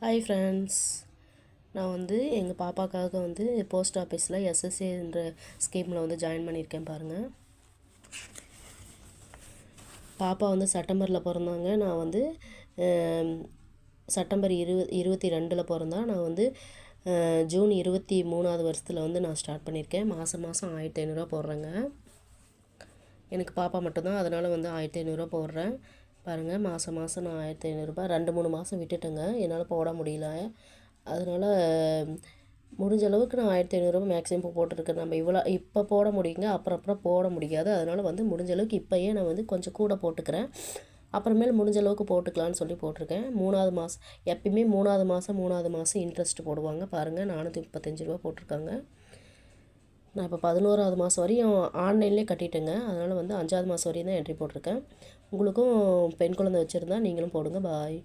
Hi friends, நான் வந்து எங்கள் பாப்பாக்காக வந்து போஸ்ட் ஆஃபீஸில் எஸ்எஸ்ஏன்ற ஸ்கீமில் வந்து ஜாயின் பண்ணியிருக்கேன் பாருங்கள். பாப்பா வந்து செப்டம்பரில் பிறந்தாங்க. நான் வந்து செப்டம்பர் 22 பிறந்தா. நான் வந்து ஜூன் 23வது வருஷத்தில் வந்து நான் ஸ்டார்ட் பண்ணியிருக்கேன். மாதம் 1500 போடுறேங்க. எனக்கு பாப்பா மட்டும்தான், அதனால் வந்து 1500 போடுறேன் பாருங்கள். மாதம் நான் 1500 2-3 மாதம் விட்டுட்டேங்க, என்னால் போட முடியல. அதனால் முடிஞ்ச அளவுக்கு நான் 1500 மேக்ஸிமம் இப்போ போட்டிருக்கேன். நம்ம இப்போ போட முடியுங்க, அப்புறம் போட முடியாது. அதனால் வந்து முடிஞ்ச அளவுக்கு இப்போயே நான் வந்து கொஞ்சம் கூட போட்டுக்கிறேன். அப்புறமேல் முடிஞ்ச அளவுக்கு போட்டுக்கலான்னு சொல்லி போட்டிருக்கேன். 3வது மாதம் எப்பயுமே 3வது மாதம் இன்ட்ரெஸ்ட் போடுவாங்க பாருங்கள். 435 போட்டிருக்காங்க. நான் இப்போ 11வது மாதம் வரையும் ஆன்லைன்லேயே கட்டிட்டேங்க. அதனால் வந்து 5வது மாதம் வரையும் தான் என்ட்ரி போட்டிருக்கேன். உங்களுக்கும் பெண் குழந்தை வச்சுருந்தா நீங்களும் போடுங்க. பாய்.